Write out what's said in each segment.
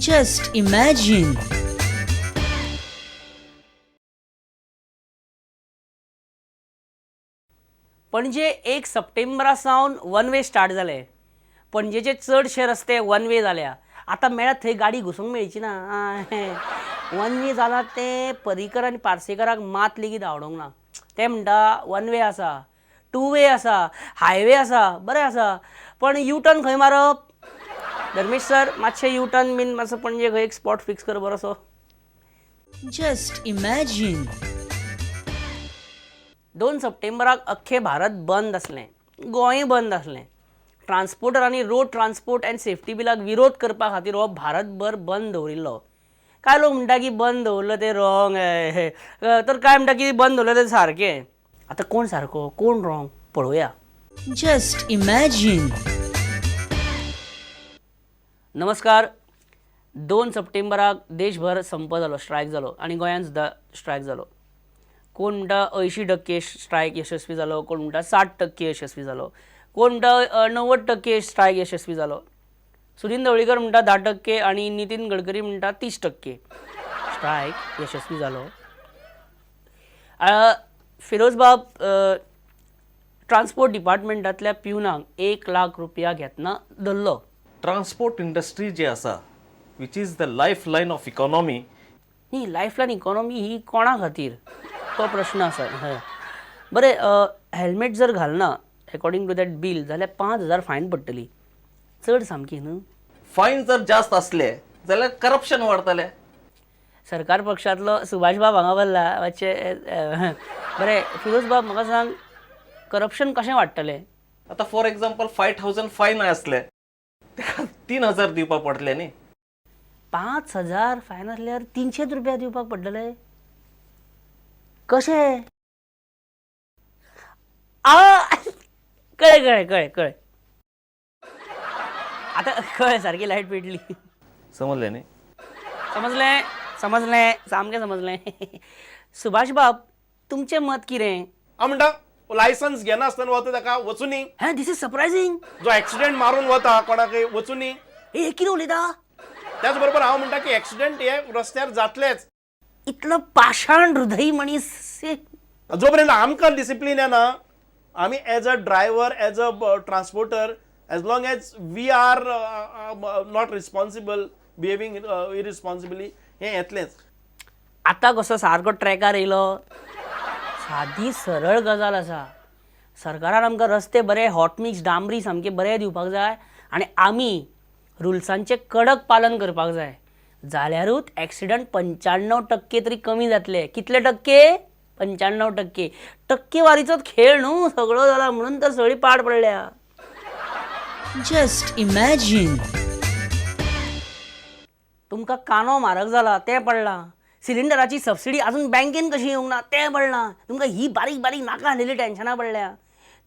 Just imagine. पणजे 1 सप्टेंबरा सावन one way start जाले. पणजेचे चडशे रस्ते वन वे जाल्या. आतां मेळत थंय गाडी घुसूंक मेळची ना. वन वे जाला ते पर्रीकर आनी पार्सेकराक मात लेगीत आवडोंक ना. ते म्हणटा वन वे आसा, टू वे आसा, हायवे आसा, बरें आसा, पण यू टर्न खंय मारप? धर्मेश सर, मातशें यू टर्न बीन मातसो पणजे खंय एक स्पॉट फिक्स कर बरोसो. Just imagine. 2 सप्टेंबराक अख्खे भारत बंद आसलें, गोंय बंद आसलें. ट्रान्सपोर्टरांनी रोड ट्रान्सपोर्ट एंड सेफ्टी बिलाक विरोध करपा खातीर हो भारतभर बंद दवरिल्लो. कांय लोक म्हणटा की बंद दवरलो तें रॉंग, तर कांय म्हणटा की बंद दवरलो तें सारकें. आतां कोण सारको कोण रॉंग पळोवया. Just imagine. नमस्कार. 2 सप्टेंबराक देशभर संप जालो, स्ट्रायक जालो आनी गोंयांत सुद्दां स्ट्रायक जालो. कोण म्हणटा 80% स्ट्रायक यशस्वी जालो, कोण म्हणटा 60% यशस्वी जालो, कोण म्हणटा 90% स्ट्रायक यशस्वी जालो. सुनील ढवळीकर म्हणटा 10% आणि नितीन गडकरी म्हणटा 30% स्ट्रायक यशस्वी जालो. फिरोज बाब ट्रान्सपोर्ट डिपार्टमेंटांतल्या पिवनाक 1 लाख रुपया घेतना धरलो. ट्रान्सपोर्ट इंडस्ट्री जी आसा which is the life line of economy. न्ही, लायफलायन इकॉनॉमी ही कोणा खातीर तो प्रश्न आसा. बरें, हेल्मेट जर घालना अकॉर्डिंग टू दॅट बील जाल्यार 5,000 फायन पडटली. चड सामकी न्हू. फायन जर जास्त असले जाल्यार करप्शन वाडतले. सरकार पक्षांतलो सुभाष बाब हांगा बल्ला मातशें. बरें फिरोज बाब, म्हाका सांग, करप्शन कशें वाडटलें? आता फॉर एक्झाम्पल 5,000 फायन असले तेका 3,000 दिवपाक पडटले न्ही. 5,000 फायन आसल्यार 300 रुपया दिवपाक पडटले. कशें? कळ्ळें. आतां कळ्ळें, सारकी लायट पेटली. समजले न्ही. समजलें, सामकें समजलें. सुभाष बाब, तुमचें मत कितें? हांव म्हणटा लायसन्स घेनासतना वता ताका वचूनी. दिस इज सरप्रायझिंग. जो एक्सिडेंट मारून वता कोणाकय वचूनी. हे कितें उलयता? त्याच बरोबर हांव म्हणटा की एक्सिडेंट हे रस्त्यार जातलेच. इतलो पाषाण हृदयी मनीस. जो पर्यंत आमकां डिसिप्लीन येना, आमी as a driver, as a transporter, as long as we are not responsible, behaving irresponsibly, हें येतलेंच. आतां कसो सारको ट्रॅकार येयलो. सादी सरळ गजाल आसा. सरकारान आमकां रस्ते बरे हॉट मिक्स डांबरी सामके बरे दिवपाक जाय आनी आमी रुल्सांचें कडक पालन करपाक जाय. जाल्यारूच एक्सिडंट 95% तरी कमी जातले. कितले टक्के? 95%. टक्केवारीचोच खेळ न्हू सगळो जाला, म्हणून तर सगळी पाड पडल्या. Just imagine. तुमकां कांदो म्हारग जाला तें पडलां. सिलिंडराची सबसिडी अजून बँकेन कशी येवंक ना तें पडलां. तुमकां ही बारीक बारीक नाका आसलेली टॅन्शनां पडल्या.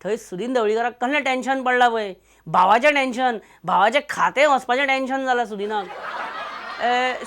थंय सुनील ढवळीकराक कसलें टॅन्शन पडलां पळय. भावाचें टॅन्शन, भावाचें खातें वचपाचें टॅन्शन जालां सुदिनाक.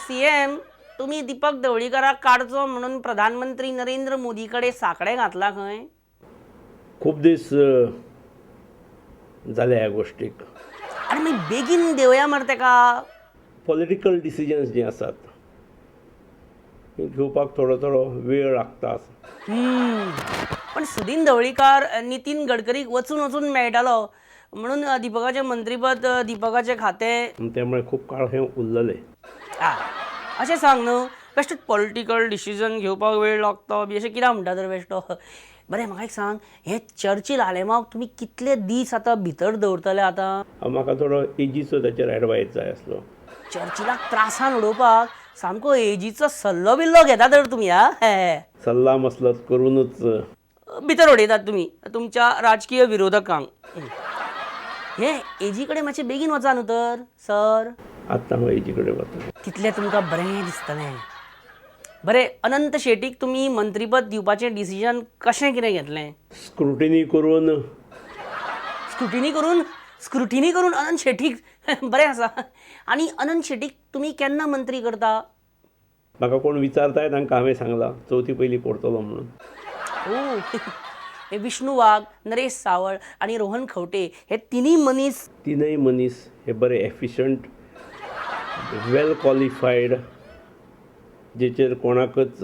CM, तुमी दीपक ढवळीकराक काडचो म्हणून प्रधानमंत्री नरेंद्र मोदी कडेन साकडे घातला खंय? खूप दीस जाले ह्या गोष्टीक. आनी मागीर बेगीन देवया मरे तेका. पॉलिटिकल डिसिजन्स जी आसात ती घेवपाक थोडो वेळ लागता. पण सुनील ढवळीकर नितीन गडकरीक वचून मेळटालो म्हणून दीपकाचें मंत्रीपद, दीपकाचें खातें. त्यामुळे खूप काळ हें उरलेलें. अशें सांग न्हू. बेश्टो पॉलिटिकल डिसिजन घेवपाक वेळ लागता बी अशें कित्याक म्हणटा तर बेश्टो. बरें, म्हाका एक सांग, हे चर्चिल आलेमाक तुमी कितले दीस आतां भितर दवरतले आतां? म्हाका थोडो एजीचो ताचेर एडवायस जाय आसलो. चर्चिलाक त्रासान उडोवपाक सामको एजीचो सल्लो बिल्लो घेता तर तुमी. सल्ला मसलत करूनच भितर उडयतात तुमी तुमच्या राजकीय विरोधकांक. हे एजी कडेन मातशें बेगीन वचा न्हू तर सर. आतां हांव एजी कडेन वता. तितलें तुमकां बरें दिसतलें. बरें, अनंत शेटीक तुमी मंत्रीपद दिवपाचें डिसिजन कशें कितें घेतलें? स्क्रुटिनी करून अनंत शेटीक बरें आसा. आनी अनंत शेटीक तुमी केन्ना मंत्री करता? म्हाका कोण विचारताय तांकां हांवें सांगलां 4थी पयलीं करतलो म्हणून. हे विष्णू वाघ, नरेश सावळ आणि रोहन खवटे हे तिनूय मनीस हे बरे एफिशियंट वेल क्वॉलिफायड जेचेर कोणाकच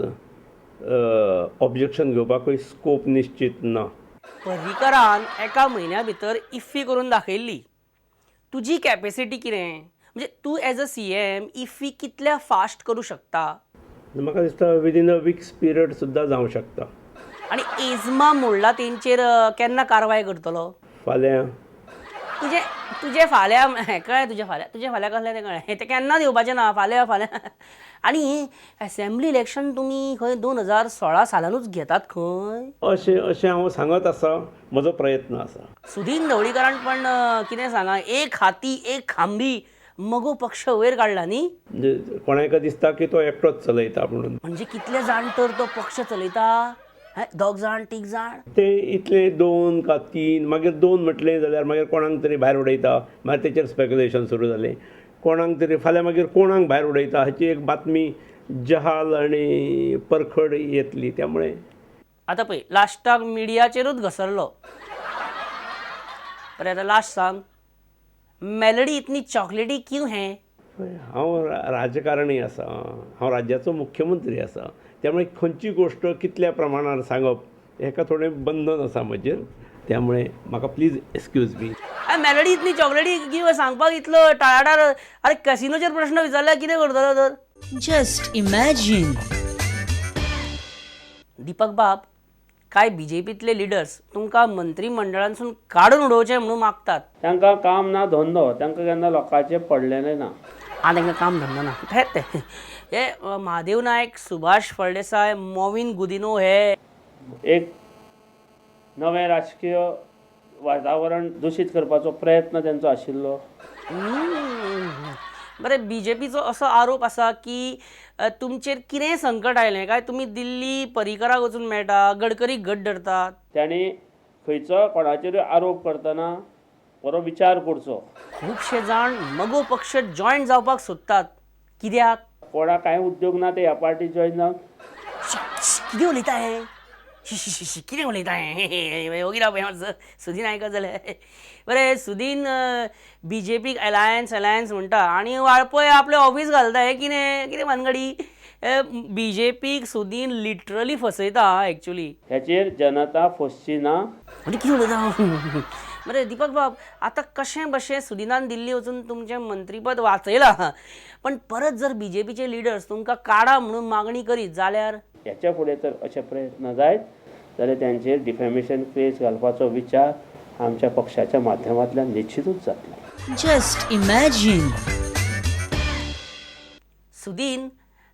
ऑब्जेक्शन घेवपाकूय स्कोप निश्चित ना. पर्रीकरान एका म्हयन्या भितर इफ्फी करून दाखयल्ली. तुजी कॅपेसिटी कितें? म्हणजे तूं एज अ CM इफ्फी कितल्या फास्ट करूं शकता? म्हाका दिसता विदीन अ वीक्स पिरियड सुद्दां जावंक शकता. आणि एजमा मोडला तेंचेर केन्ना कारवाय करतलो? फाल्यां तुजे तुजे फाल्यां कळ्ळें, तुजे फाल्यां कसलें तें कळ्ळें. तें केन्नाच येवपाचें ना, फाल्यां. आनी असेंब्ली इलेक्शन तुमी खंय 2016 सालानूच घेतात खंय? अशें हांव सांगत आसा, म्हजो प्रयत्न आसा. सुदीन ढवळीकरान पण कितें सांगा, एक हाती एक खांबी मगो पक्ष वयर काडला न्ही. म्हणजे कोणाक दिसता की तो एकटोच चलयता म्हणून. म्हणजे कितले जाण तर तो पक्ष चलयता? दोग जाण, तीग जाण? ते इतले 2 का 3 मागीर 2 म्हटलें जाल्यार मागीर कोणाक तरी भायर उडयता, मागीर तेचेर स्पेक्युलेशन सुरू जालें. कोणाक तरी फाल्यां मागीर कोणाक भायर उडयता हाची एक बातमी जहाल आनी परखड येतली. त्यामुळे आतां पळय, लास्टाक मिडियाचेरूच घसरलो. बरें, आतां लास्ट सांग, मेलडी इतनी चॉकलेटी क्यों है? हांव राजकारणी आसा, हांव राज्याचो मुख्यमंत्री आसा. त्यामुळे खंयची गोश्ट कितल्या प्रमाणात सांगप हेका थोडें बंधन आसा म्हजेर. त्यामुळे म्हाका प्लीज एक्सक्यूज मी. मेलडी इतनी चॉकलेटी क्यों सांगपाक इतलो टाळाटाळ? अरे कॅसिनोचेर प्रश्न विचारल्यार कितें करतलो तर? Just imagine. दीपक बाब, काय BJPतले लिडर्स तुमकां मंत्रिमंडळांसून काडून उडोवचें म्हणून मागतात. तांकां काम ना धंदो, तांकां केन्ना लोकांचें पडलेलें ना. तांकां काम धंदो ना. हे महादेव नायक, सुभाष फळदेसाय, मॉविन गुदिनो हे एक नवें राजकीय वातावरण दूशीत करपाचो प्रयत्न तेंचो आशिल्लो. बरें, BJPचो असो आरोप आसा की तुमचेर कितें संकट आयलें काय तुमी दिल्ली पर्रीकराक वचून मेळटा, गडकरीक घट धरतात. तांणी खंयचो कोणाचेरूय आरोप करतना बरो विचार करचो. खुबशे जाण मगो पक्ष जॉयन जावपाक सोदतात. कित्याक? कोणाक कांय उद्योग ना ते ह्या पार्टीत जॉयन जावन कितें उलयता हे? कितें उलयता हे? ओगी राव सुदीन आयकत जाल्यार. बरें, सुदीन BJPक अलायन्स म्हणटा आनी वाळपय आपलें ऑफीस घालता. हे कितें भानगडी? BJPक सुदीन लिटरली फसयता एक्चुअली. ह्याचेर जनता फसची ना. म्हणजे कितें उलयता? बरें दीपक बाब, आतां कशें बशें सुदिनान दिल्ली वचून तुमचें मंत्रीपद वाचयलां, पण परत जर BJPचे लिडर्स तुमकां काडा म्हणून मागणी करीत जाल्यार? ह्याच्या फुडें तर अशे प्रयत्न जायत जाल्यार तांचेर डिफॅमेशन केस घालपाचो विचार आमच्या पक्षाच्या माध्यमांतल्यान निश्चितूच जातलो. Just imagine. सुदीन,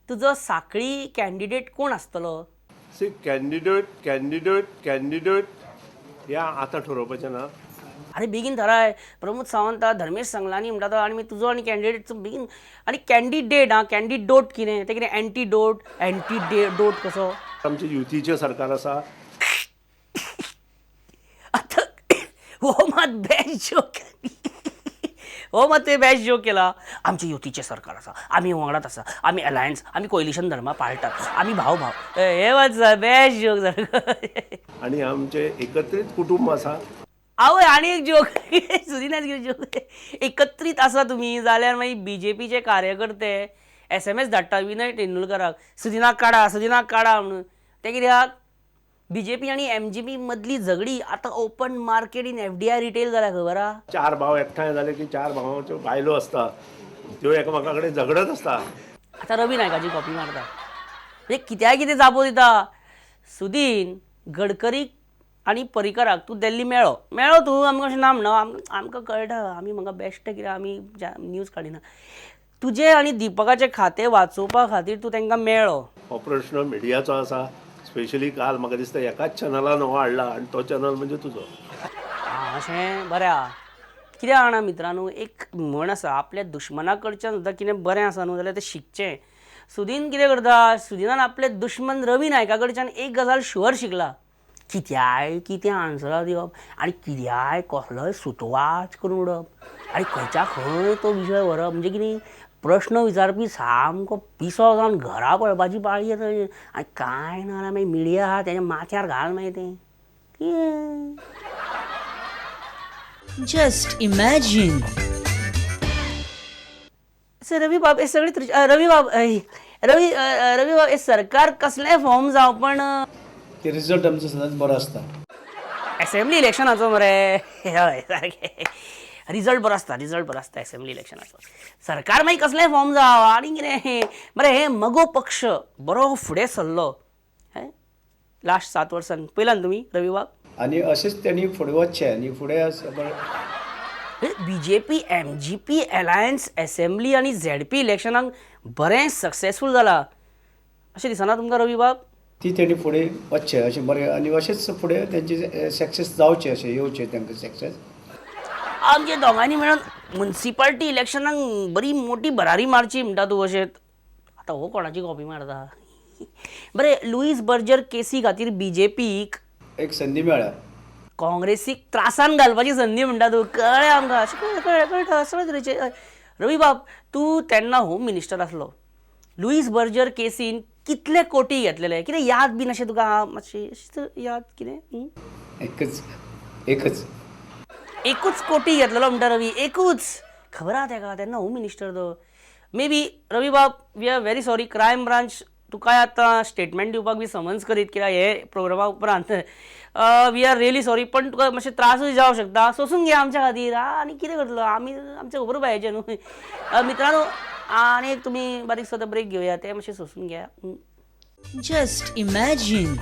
तुजो साखळी कॅन्डिडेट कोण आसतलो? सी कॅन्डिडेट ह्या आतां ठरोवपाचें ना. अरे बेगीन थराय. प्रमोद सावंत, धर्मेश संगलानी म्हणटा तो, आनी तुजो आनी कॅन्डिडेटचो बेगीन. आनी कॅन्डिडेट कॅन्डिडोट कितें? तें कितें एंटीडोट कसो? आमचें युतीचें सरकार आसा. आतां हो मात बेस्ट जोक. हो मात ते बेस्ट जोक केला. आमचें युतीचें सरकार आसा, आमी वांगडाच आसा, आमी अलायन्स, आमी कोयलिशन धर्मा पाळटात, आमी भाव. हे मात बेस्ट जोक जालो. आनी आमचें एकत्रीत कुटुंब आसा. आवय, आनी एक जोक. सुदिनाच कितें जोक? एकत्रीत आसा तुमी जाल्यार मागीर BJPचे कार्यकर्ते SMS धाडटा विनय तेंडुलकराक, सुदिनाक काडा म्हणून. ते कित्याक? BJP आनी MGP मदली झगडी आतां open market in FDI retail जाल्या, खबर आहा? 4 भाव एकठांय जाले की 4 भावांच्यो बायलो आसता, त्यो एकामेका कडेन झगडत आसता. आतां रवी नायकाची कॉपी मारता. म्हणजे कित्याक जापो दिता? सुदीन, गडकरीक आनी पर्रीकराक तूं दिल्ली मेळ्ळो तूं, आमकां अशें ना म्हणा, आमकां कळटा, आमी म्हाका बेश्टे कितें आमी न्यूज काडिना. तुजें आनी दीपकाचें खातें वाचोवपा खातीर तूं तांकां मेळ्ळो. ऑपरेशनल मिडियाचो आसा. स्पेशली काल म्हाका दिसता एकाच चॅनलान हो हाडला आनी तो चॅनल म्हणजे तुजो. अशें बरें आहा. कितें जाणा मित्रांनो, एक म्हण आसा, आपल्या दुश्मना कडच्यान सुद्दां कितें बरें आसा न्हू जाल्यार तें शिकचें. सुदीन कितें करता? सुदिनान आपले दुश्मन रवी नायका कडच्यान एक गजाल शुअर शिकला. कितें आन्सरां दिवप आनी कित्याय कसलोय सुतवाच करून उडप आनी खंयच्या खंय तो विशय व्हरप. म्हणजे कितें? प्रश्न विचारपी सामको पिसो जावन घरा पळोवपाची पाळी येता. आनी कांय ना जाल्यार मागीर मिडिया आहा तेच्या माथ्यार घाल मागीर तें. कितें? Just imagine. सर रवी बाब हे सगळे रवी बाब रवी बाब हे सरकार कसले फॉर्म जावं पण ते रिझल्ट आमचो सदांच बरो आसता. असेंब्ली इलेक्शनाचो मरे हय सारकें रिजल्ट बरो आसता असेंब्ली इलेक्शनाचो. सरकार मागीर कसलें फॉर्म जावं आनी कितें मरे हे मगो पक्ष बरो फुडें सरलो लास्ट 7 वर्सांनी पळयलां तुमी रवी बाब. आनी अशेंच तेणी फुडें वचचें आनी फुडें BJP MGP अलायन्स असेंब्ली आनी ZP इलेक्शनाक बरें सक्सेसफूल जाला अशें दिसना तुमकां रवी बाब. ती तेणी फुडें वचचें अशें बरें आनी अशेंच फुडें तेंचे सक्सेस जावचें अशें येवचें तांकां सक्सेस. आमच्या दोगांनी मेळून म्युन्सिपाल्टी इलेक्शनाक बरी मोठी भरारी मारची म्हणटा तूं अशें. आतां हो कोणाची कॉपी मारता. बरें लुईस बर्जर केसी खातीर BJPक एक संदी मेळ्ळ्या. काँग्रेसीक त्रासान घालपाची संदी म्हणटा तूं. कळ्ळें आमकां अशें कळटा सगळे तरेचे. रवी बाब तूं तेन्ना होम मिनिस्टर आसलो. लुईस बर्जर केसीन कितले कोटी घेतलेले कितें याद बीन अशें तुका मातशें याद कितें. एकूच कोटी घेतलेलो म्हणटा रवी एकूच. खबर आहा तेका तेन्ना होम मिनिस्टर तो. मे बी रवी बाब we are very sorry crime branch तुका आतां स्टेटमेंट दिवपाक बी समन्स करीत कित्याक हे प्रोग्रामा उपरांत वी आर रियली सॉरी पण तुका मातशें त्रासूय जावं शकता. सोसून घे आमच्या खातीर आनी कितें करतलो आमी आमच्या खबर पाहिजे न्हू मित्रांनो. आनी एक तुमी बारीक सो ब्रेक घेवया ते मातशें सोसून घ्या. Just imagine.